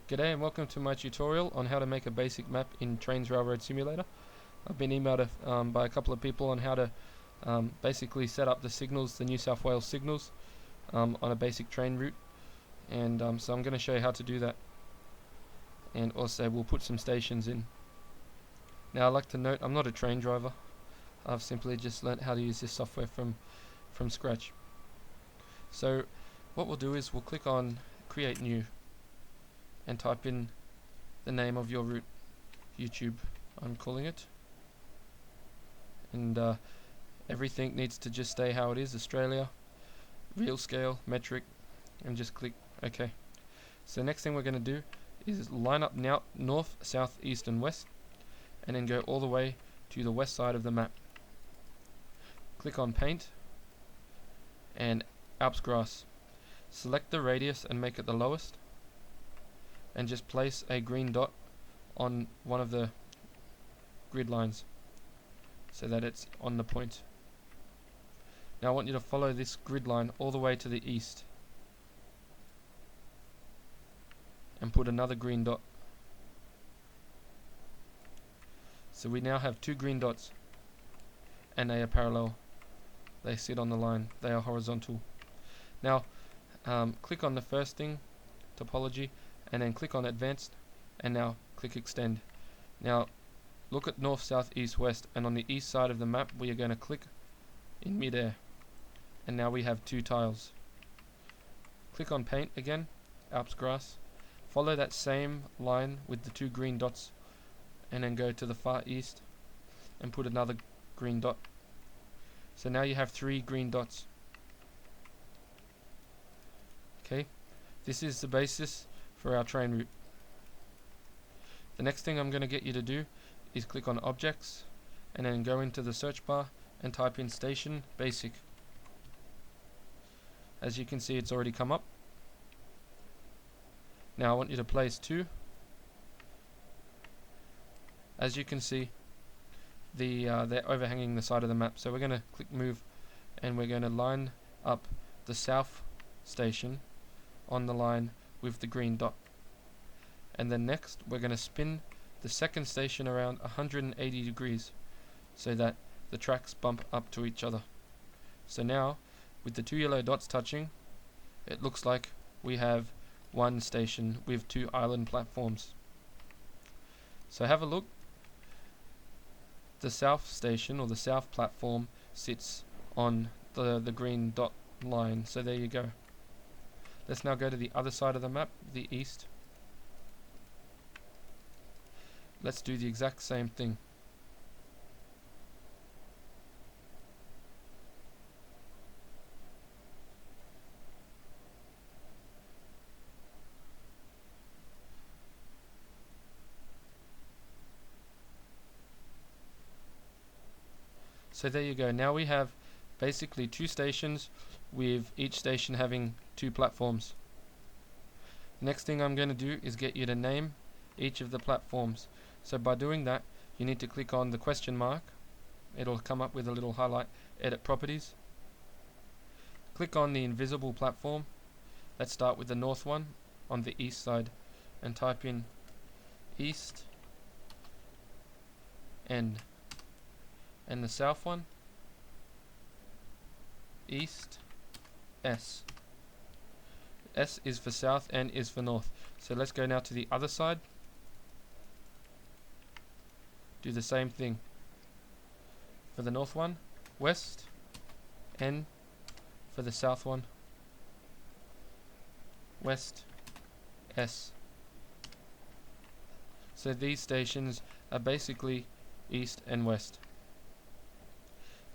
G'day and welcome to my tutorial on how to make a basic map in Trainz Railroad Simulator. I've been emailed by a couple of people on how to basically set up the signals, the New South Wales signals, on a basic train route, and so I'm going to show you how to do that, and also we'll put some stations in. Now I'd like to note I'm not a train driver. I've simply just learnt how to use this software from scratch. So what we'll do is we'll click on Create New and type in the name of your route, YouTube I'm calling it, and everything needs to just stay how it is, Australia, real scale, metric, and just click OK. So next thing we're going to do is line up now north, south, east and west, and then go all the way to the west side of the map. Click on Paint and Alps Grass. Select the radius and make it the lowest, and just place a green dot on one of the grid lines so that it's on the point. Now I want you to follow this grid line all the way to the east and put another green dot. So we now have two green dots and they are parallel. They sit on the line. They are horizontal. Now click on the first thing, topology, and then click on Advanced, and now click Extend. Now look at north, south, east, west, and on the east side of the map we are going to click in midair, and now we have two tiles. Click on Paint again, Alps Grass, follow that same line with the two green dots, and then go to the far east and put another green dot. So now you have three green dots. Okay, this is the basis for our train route. The next thing I'm going to get you to do is click on Objects and then go into the search bar and type in Station Basic. As you can see, it's already come up. Now I want you to place two. As you can see, they're overhanging the side of the map, so we're going to click Move, and we're going to line up the south station on the line with the green dot, and then next we're going to spin the second station around 180 degrees so that the tracks bump up to each other. So now with the two yellow dots touching, it looks like we have one station with two island platforms. So have a look. The south station, or the south platform, sits on the green dot line, so there you go. Let's now go to the other side of the map, the east. Let's do the exact same thing. So there you go. Now we have basically two stations, with each station having two platforms. Next thing I'm going to do is get you to name each of the platforms. So by doing that, you need to click on the question mark. It'll come up with a little highlight, Edit Properties. Click on the invisible platform. Let's start with the north one on the east side and type in East N, and the south one East S. S is for south, N is for north. So let's go now to the other side. Do the same thing. For the north one, West, N. For the south one, West, S. So these stations are basically east and west.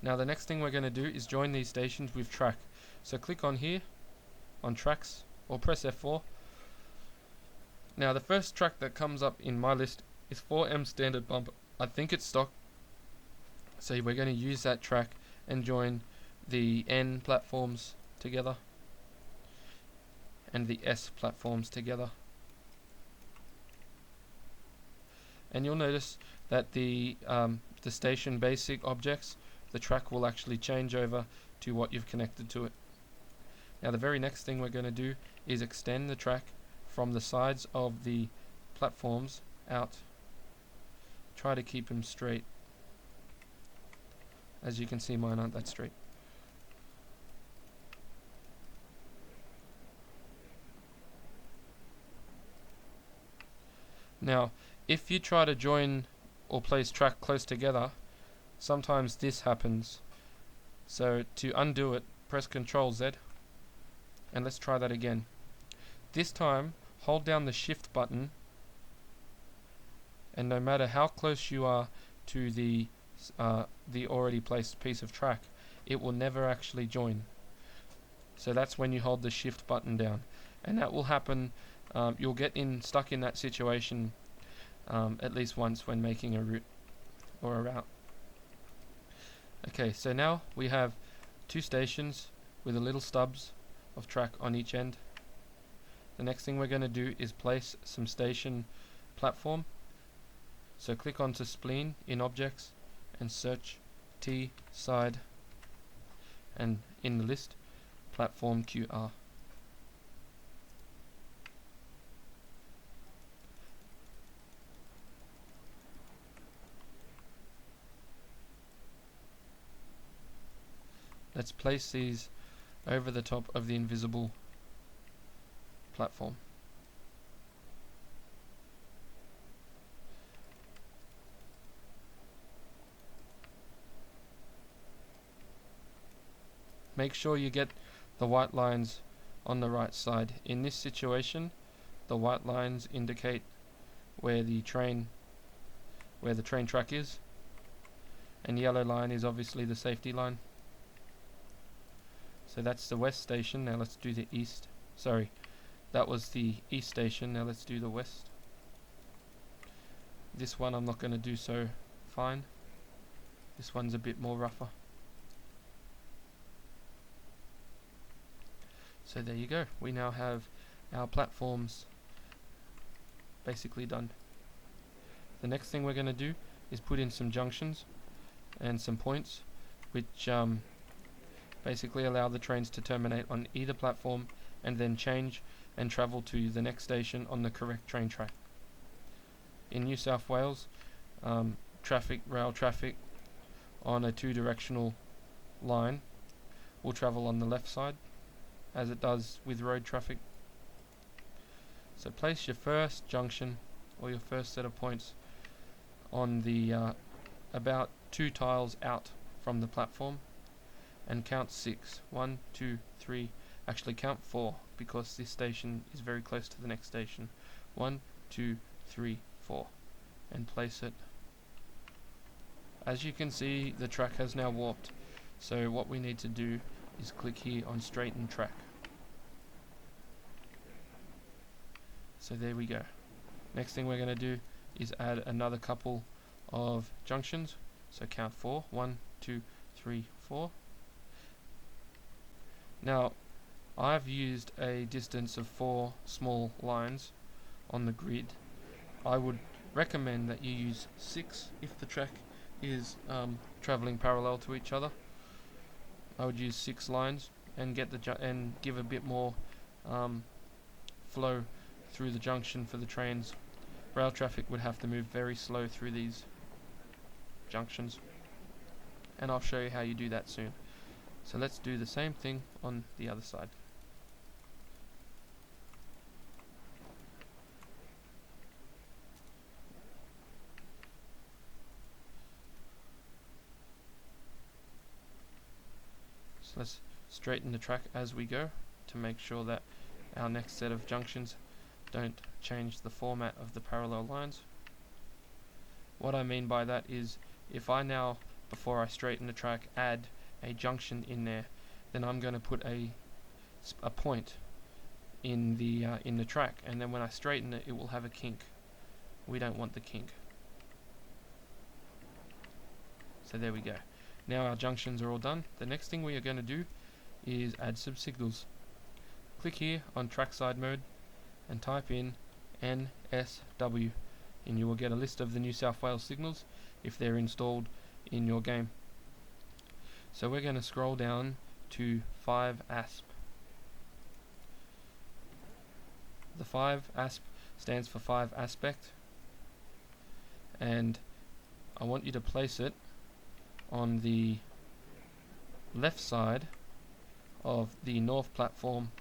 Now the next thing we're going to do is join these stations with track. So click on here, on tracks, or press F4. Now the first track that comes up in my list is 4M standard bumper. I think it's stock, so we're going to use that track and join the N platforms together and the S platforms together. And you'll notice that the station basic objects, the track will actually change over to what you've connected to it. Now the very next thing we're going to do is extend the track from the sides of the platforms out. Try to keep them straight. As you can see, mine aren't that straight. Now, if you try to join or place track close together, sometimes this happens. So to undo it, press Ctrl Z, and let's try that again. This time, hold down the Shift button, and no matter how close you are to the already placed piece of track, it will never actually join. So that's when you hold the Shift button down, and that will happen. You'll get stuck in that situation at least once when making a route or a route. Okay, so now we have two stations with a little stubs of track on each end. The next thing we're going to do is place some station platform. So click onto Spleen in Objects and search T side, and in the list, platform QR. Let's place these over the top of the invisible platform. Make sure you get the white lines on the right side. In this situation, the white lines indicate where the train track is, and the yellow line is obviously the safety line. So that's the west station. Now let's do the east. Sorry, that was the east station. Now let's do the west. This one I'm not going to do so fine. This one's a bit more rougher. So there you go. We now have our platforms basically done. The next thing we're going to do is put in some junctions and some points, which basically allow the trains to terminate on either platform and then change and travel to the next station on the correct train track. In New South Wales, rail traffic on a two-directional line will travel on the left side, as it does with road traffic. So place your first junction or your first set of points on the about 2 tiles out from the platform, and count 6. 1, 2, 3. Actually count 4, because this station is very close to the next station. 1, 2, 3, 4, and place it. As you can see, the track has now warped. So what we need to do is click here on Straighten Track. So there we go. Next thing we're going to do is add another couple of junctions. So count 4. 1, 2, 3, 4. Now, I've used a distance of 4 small lines on the grid. I would recommend that you use 6 if the track is traveling parallel to each other. I would use 6 lines and get and give a bit more flow through the junction for the trains. Rail traffic would have to move very slow through these junctions, and I'll show you how you do that soon. So let's do the same thing on the other side. So let's straighten the track as we go to make sure that our next set of junctions don't change the format of the parallel lines. What I mean by that is, if I now, before I straighten the track, add a junction in there, then I'm going to put a point in the track, and then when I straighten it, it will have a kink. We don't want the kink. So there we go. Now our junctions are all done. The next thing we are going to do is add some signals. Click here on trackside mode and type in NSW, and you will get a list of the New South Wales signals if they're installed in your game. So we're going to scroll down to 5 ASP. the 5 asp stands for 5 aspect, and I want you to place it on the left side of the north platform,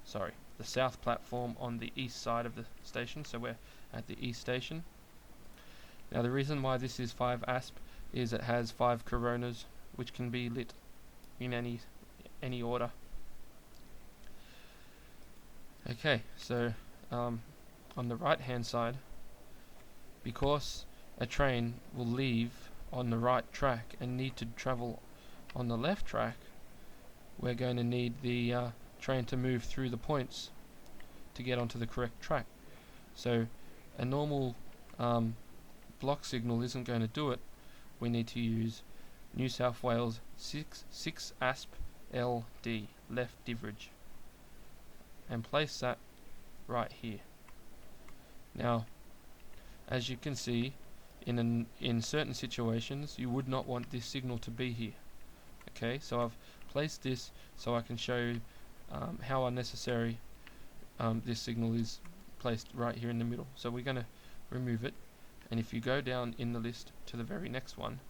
sorry, the south platform on the east side of the station, so we're at the east station. Now the reason why this is 5 asp is it has 5 coronas which can be lit in any order. Okay, so on the right hand side, because a train will leave on the right track and need to travel on the left track, we're going to need the train to move through the points to get onto the correct track. So a normal block signal isn't going to do it. We need to use New South Wales 6 asp LD, left devrij, and place that right here. Now, as you can see, in certain situations you would not want this signal to be here. Okay, so I've placed this so I can show you how unnecessary this signal is placed right here in the middle. So we're going to remove it, and if you go down in the list to the very next one,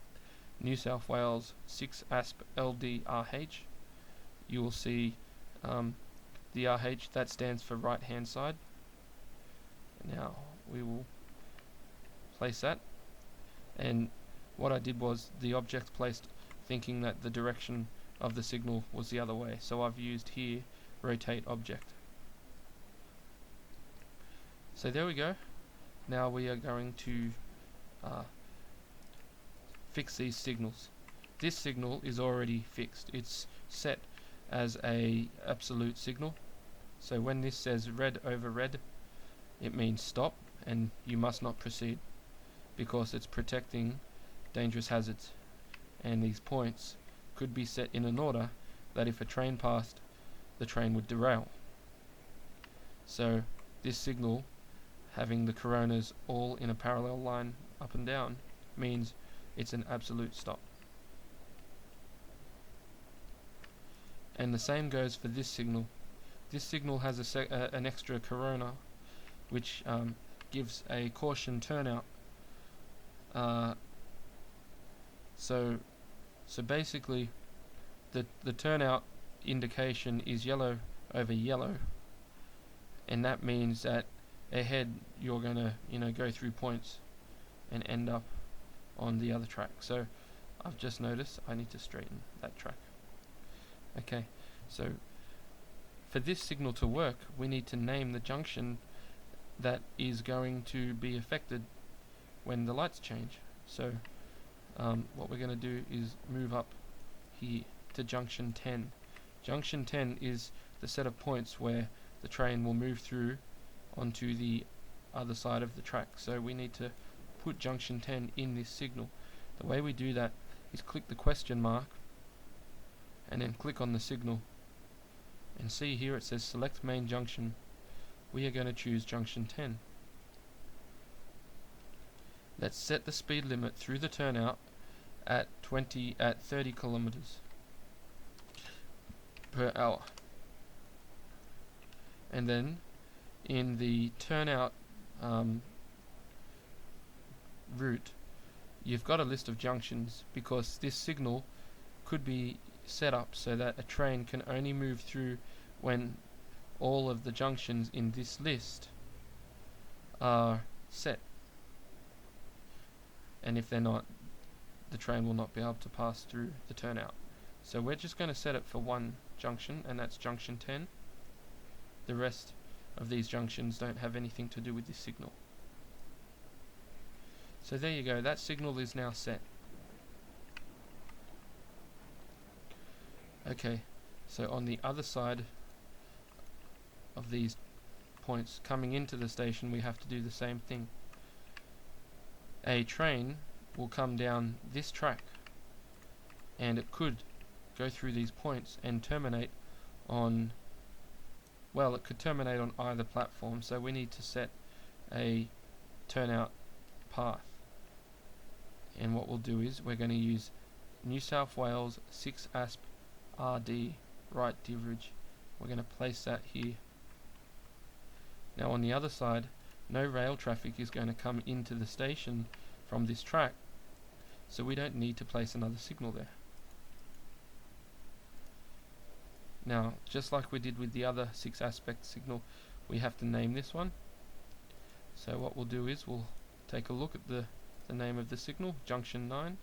New South Wales 6 asp LD RH, you will see the RH, that stands for right hand side. Now we will place that, and what I did was the object placed thinking that the direction of the signal was the other way, so I've used here rotate object. So there we go. Now we are going to fix these signals. This signal is already fixed. It's set as a absolute signal, so when this says red over red, it means stop and you must not proceed, because it's protecting dangerous hazards, and these points could be set in an order that if a train passed, the train would derail. So this signal, having the coronas all in a parallel line up and down, means it's an absolute stop. And the same goes for this signal. This signal has an extra corona which gives a caution turnout. So basically the turnout indication is yellow over yellow, and that means that ahead you're gonna go through points and end up on the other track. So I've just noticed I need to straighten that track. Okay, so for this signal to work, we need to name the junction that is going to be affected when the lights change. So what we're going to do is move up here to junction 10. Junction 10 is the set of points where the train will move through onto the other side of the track. So we need to put junction 10 in this signal. The way we do that is click the question mark and then click on the signal, and see here it says select main junction. We are going to choose junction 10. Let's set the speed limit through the turnout at 30 kilometers per hour, and then in the turnout route you've got a list of junctions, because this signal could be set up so that a train can only move through when all of the junctions in this list are set, and if they're not, the train will not be able to pass through the turnout. So we're just going to set it for one junction, and that's junction 10. The rest of these junctions don't have anything to do with this signal. So there you go, that signal is now set. Okay, so on the other side of these points coming into the station, we have to do the same thing. A train will come down this track, and it could go through these points and terminate on, well, it could terminate on either platform, so we need to set a turnout path. And what we'll do is we're going to use New South Wales 6 asp RD, right devrij. We're going to place that here, Now on the other side, no rail traffic is going to come into the station from this track, so we don't need to place another signal there. Now, just like we did with the other 6 aspect signal, we have to name this one. So what we'll do is we'll take a look at the name of the signal, junction 9.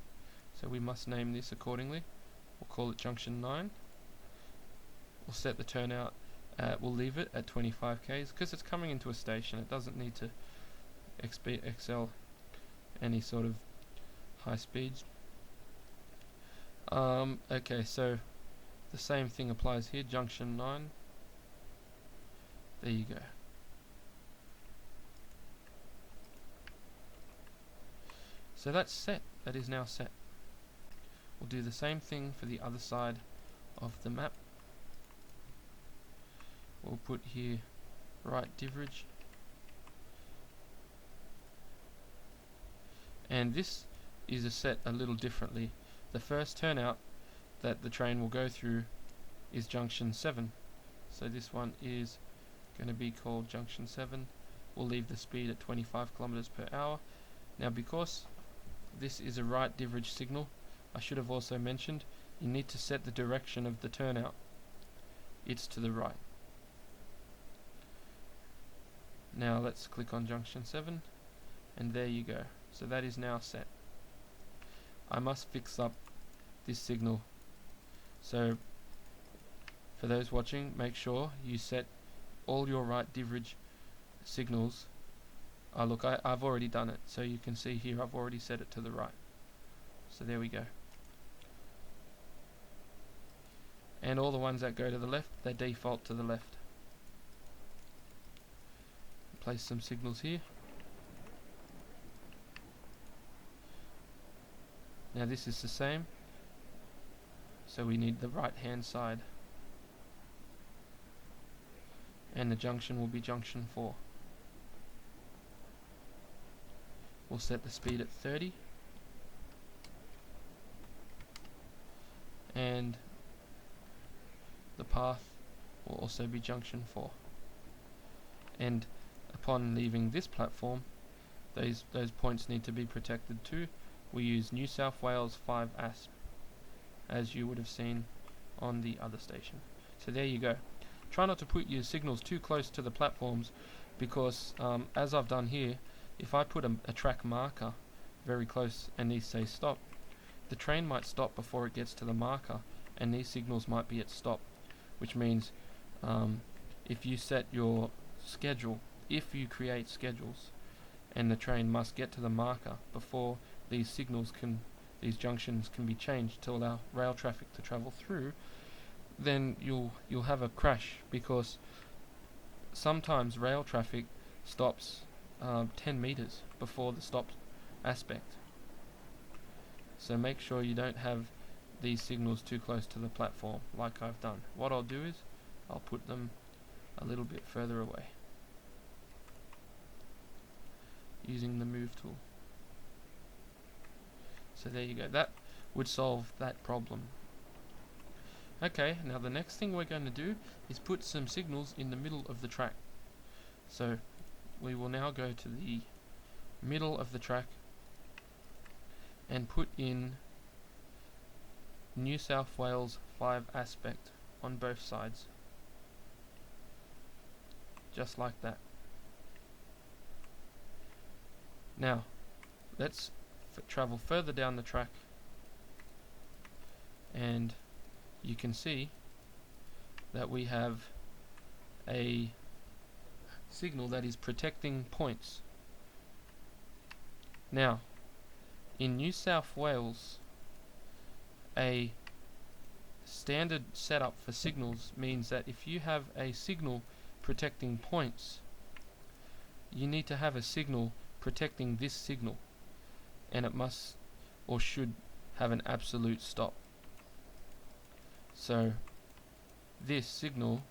So we must name this accordingly. We'll call it junction 9. We'll set the turnout, we'll leave it at 25 k's because it's coming into a station. It doesn't need to excel any sort of high speeds. Okay, so the same thing applies here, junction 9. There you go. So that's set. That is now set. We'll do the same thing for the other side of the map. We'll put here right devrij. And this is set a little differently. The first turnout that the train will go through is junction 7. So this one is going to be called junction 7. We'll leave the speed at 25 kilometers per hour. Now because this is a right devrij signal, I should have also mentioned you need to set the direction of the turnout. It's to the right. Now let's click on junction 7 and there you go. So that is now set. I must fix up this signal. So for those watching, make sure you set all your right devrij signals. Look, I've already done it, so you can see here I've already set it to the right. So there we go. And all the ones that go to the left, they default to the left. Place some signals here. Now this is the same, so we need the right hand side, and the junction will be junction 4. We'll set the speed at 30 and the path will also be junction 4. And upon leaving this platform, those points need to be protected too. We use New South Wales 5 ASP, as you would have seen on the other station. So there you go. Try not to put your signals too close to the platforms, because as I've done here, if I put a track marker very close and these say stop, the train might stop before it gets to the marker and these signals might be at stop, which means if you set your schedule, if you create schedules and the train must get to the marker before these junctions can be changed to allow rail traffic to travel through, then you'll have a crash, because sometimes rail traffic stops 10 meters before the stop aspect. So make sure you don't have these signals too close to the platform like I've done. What I'll do is I'll put them a little bit further away using the move tool. So there you go. That would solve that problem. Okay, now the next thing we're going to do is put some signals in the middle of the track. So we will now go to the middle of the track and put in New South Wales 5 aspect on both sides, just like that. Now let's travel further down the track, and you can see that we have a signal that is protecting points. Now in New South Wales, a standard setup for signals means that if you have a signal protecting points, you need to have a signal protecting this signal, and it must or should have an absolute stop. So this signal,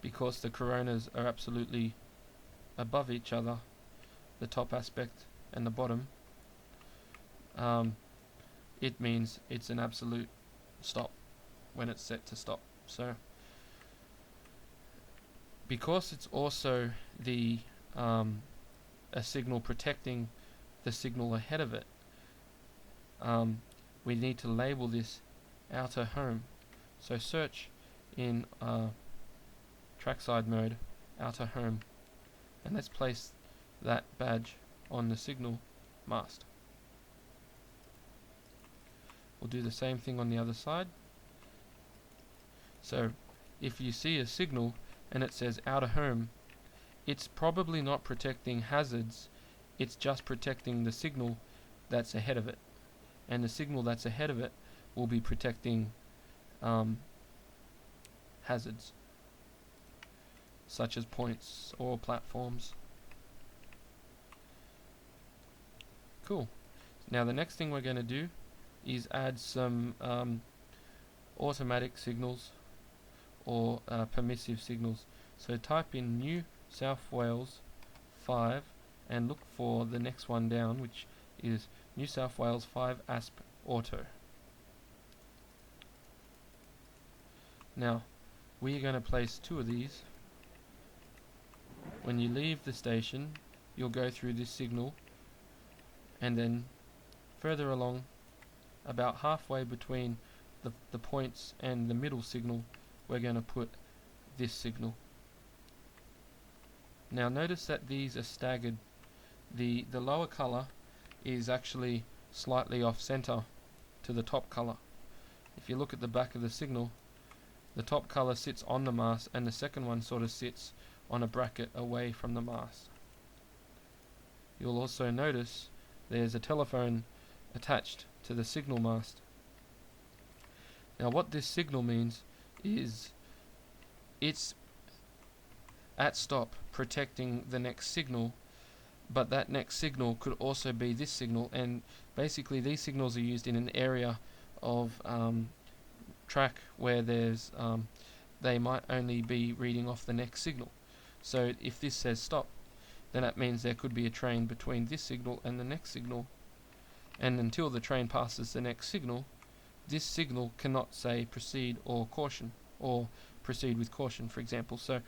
because the coronas are absolutely above each other, the top aspect and the bottom, it means it's an absolute stop when it's set to stop. So because it's also the a signal protecting the signal ahead of it, we need to label this outer home. So search in trackside mode outer home, and let's place that badge on the signal mast. We'll do the same thing on the other side. So if you see a signal and it says outer home, it's probably not protecting hazards, it's just protecting the signal that's ahead of it, and the signal that's ahead of it will be protecting hazards such as points or platforms. Cool. Now the next thing we're going to do is add some automatic signals or permissive signals. So type in New South Wales 5 and look for the next one down, which is New South Wales 5 ASP Auto. Now we are going to place 2 of these. When you leave the station, you'll go through this signal, and then further along, about halfway between the points and the middle signal, we're going to put this signal. Now notice that these are staggered. The lower color is actually slightly off center to the top color. If you look at the back of the signal, the top color sits on the mast and the second one sort of sits on a bracket away from the mast. You'll also notice there's a telephone attached to the signal mast. Now what this signal means is it's at stop protecting the next signal, but that next signal could also be this signal, and basically these signals are used in an area of track where there's they might only be reading off the next signal. So if this says stop, then that means there could be a train between this signal and the next signal, and until the train passes the next signal, this signal cannot say proceed or caution, or proceed with caution, for example. So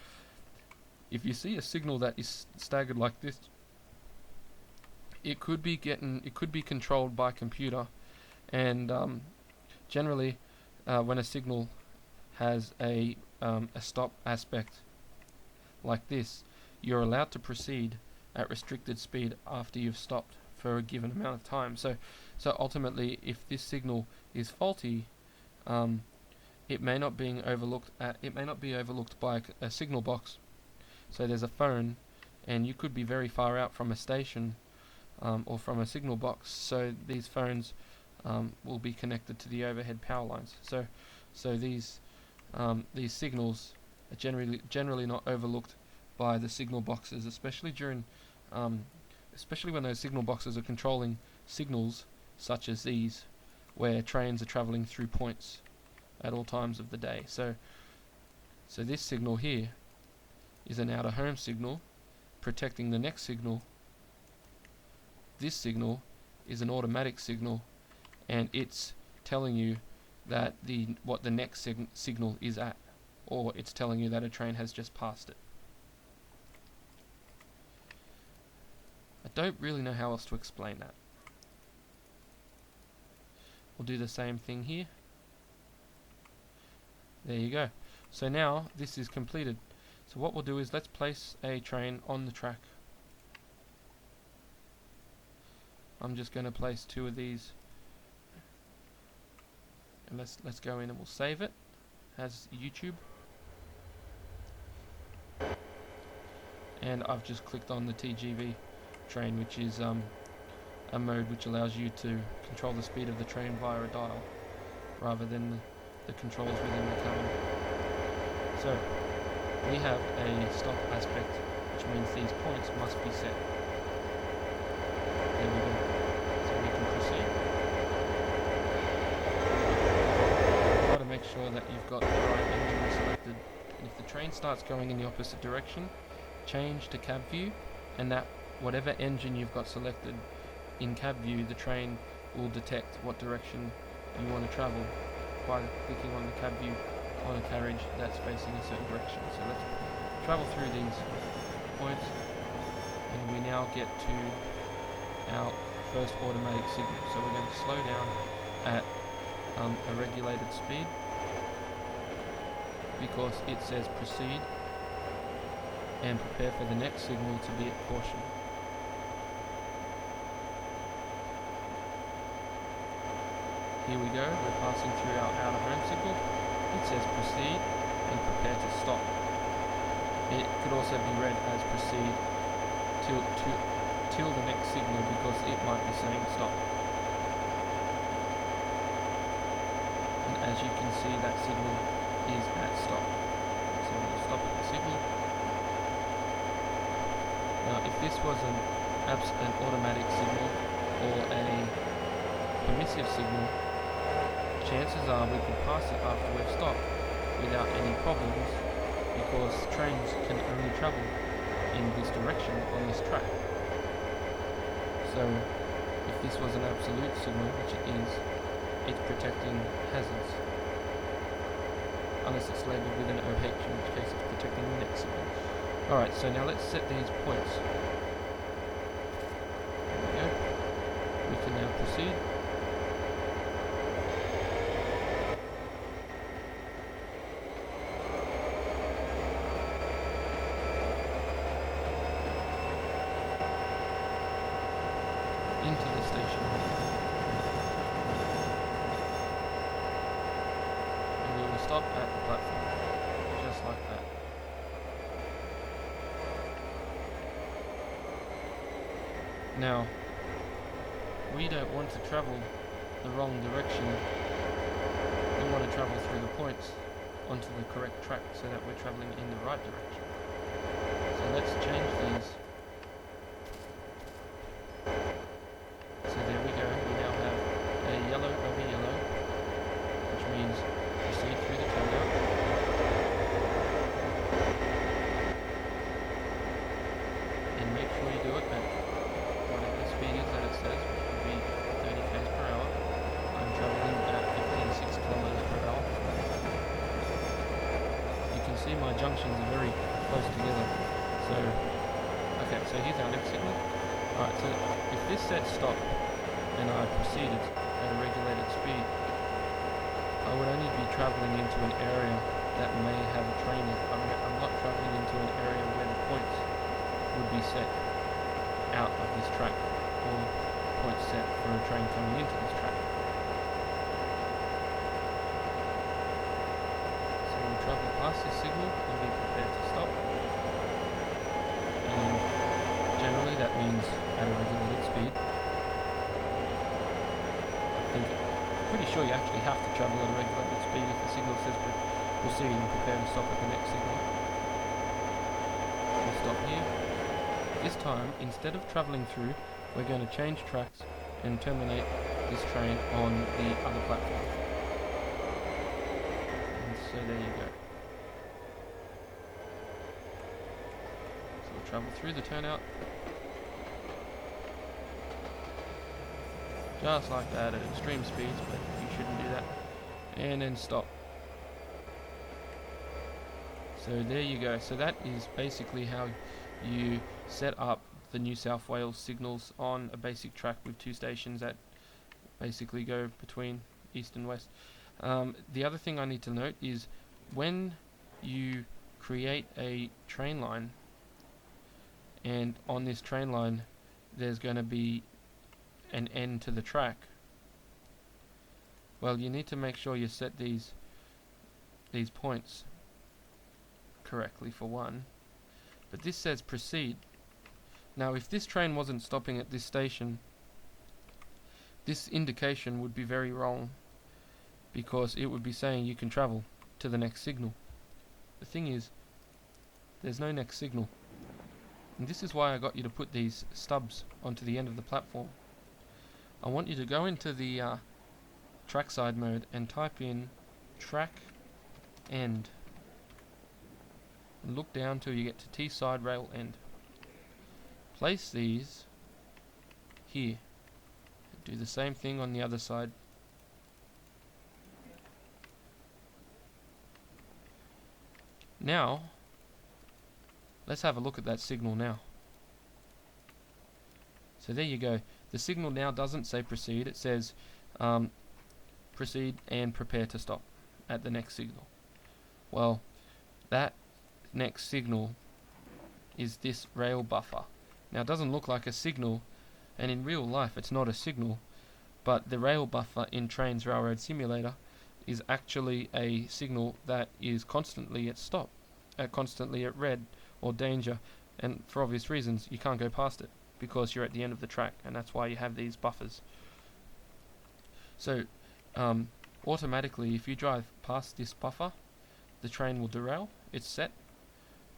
if you see a signal that is staggered like this, it could be controlled by computer, and generally when a signal has a stop aspect like this, you're allowed to proceed at restricted speed after you've stopped for a given amount of time. So ultimately, if this signal is faulty, it may not be overlooked by a signal box. So there's a phone, and you could be very far out from a station or from a signal box. So these phones will be connected to the overhead power lines. So these signals are generally not overlooked by the signal boxes, especially when those signal boxes are controlling signals such as these, where trains are travelling through points at all times of the day. So this signal here is an outer home signal protecting the next signal. This signal is an automatic signal, and it's telling you that what the next signal is at, or it's telling you that a train has just passed it. I don't really know how else to explain that. We'll do the same thing here. There you go. So now this is completed. So what we'll do is let's place a train on the track. I'm just going to place 2 of these, and let's go in and we'll save it as YouTube. And I've just clicked on the TGV train, which is a mode which allows you to control the speed of the train via a dial rather than the controls within the cabin. So we have a stop aspect, which means these points must be set. There we go. So we can proceed. Try to make sure that you've got the right engine selected, and if the train starts going in the opposite direction, change to cab view, and that whatever engine you've got selected in cab view, the train will detect what direction you want to travel by clicking on the cab view on a carriage that's facing a certain direction. So let's travel through these points, and we now get to our first automatic signal. So we're going to slow down at a regulated speed because it says proceed, and prepare for the next signal to be at caution. Here we go, we're passing through our out of home signal. It says proceed and prepare to stop. It could also be read as proceed till the next signal, because it might be saying stop. And as you can see, that signal is at stop. So we'll stop at the signal. Now if this was an automatic signal or a permissive signal, chances are we could pass it after we've stopped without any problems, because trains can only travel in this direction on this track. So if this was an absolute signal, which it is, it's protecting hazards. Unless it's labelled with an OH, in which case it's protecting the next signal. Alright, so now let's set these points. There we go. We can now proceed. Into the station. And we will stop at the platform, just like that. Now, we don't want to travel the wrong direction. We want to travel through the points onto the correct track so that we're traveling in the right direction. So let's change these. So there we go, we now have a yellow over yellow, which means proceed through the turnout. And make sure you do it at whatever the speed is that it says, which would be 30 km per hour. I'm travelling at 56 kilometers per hour. You can see my junctions are very close together. So, okay, so here's our next signal. Alright, so if this said stop and I proceeded at a regulated speed, I would only be travelling into an area that may have a train in it. I'm not travelling into an area where the points would be set out of this track, or points set for a train coming into this track. So we'll travel past this signal and be prepared to stop. And generally that means at a regulated speed. I'm pretty sure you actually have to travel at a regulated speed if the signal says proceed and prepare to stop at the next signal. We'll stop here. This time, instead of travelling through, we're going to change tracks and terminate this train on the other platform. And so there you go. So we'll travel through the turnout. Just like that at extreme speeds, but you shouldn't do that. And then stop. So there you go. So that is basically how you set up the New South Wales signals on a basic track with two stations that basically go between east and west. The other thing I need to note is when you create a train line, and on this train line there's going to be an end to the track, well, you need to make sure you set these points correctly, for one. But this says proceed. Now if this train wasn't stopping at this station, this indication would be very wrong, because it would be saying you can travel to the next signal. The thing is, there's no next signal, and this is why I got you to put these stubs onto the end of the platform. I want you to go into the trackside mode and type in track end, and look down till you get to T side rail end. Place these here. Do the same thing on the other side. Now let's have a look at that signal now. So there you go. The signal now doesn't say proceed, it says proceed and prepare to stop at the next signal. Well, that next signal is this rail buffer. Now it doesn't look like a signal, and in real life it's not a signal, but the rail buffer in Trainz Railroad Simulator is actually a signal that is constantly at stop, constantly at red or danger, and for obvious reasons you can't go past it because you're at the end of the track, and that's why you have these buffers. So automatically, if you drive past this buffer, the train will derail. It's set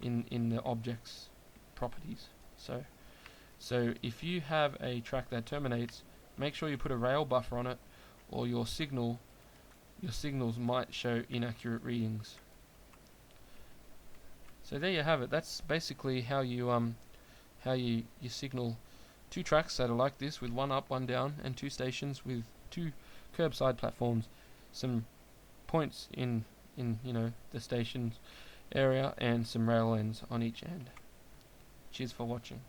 in the object's properties. So if you have a track that terminates, make sure you put a rail buffer on it, or your signals might show inaccurate readings. So there you have it. That's basically how you signal two tracks that are like this, with one up, one down, and two stations with two curbside platforms, some points in the stations area, and some rail ends on each end. Cheers for watching.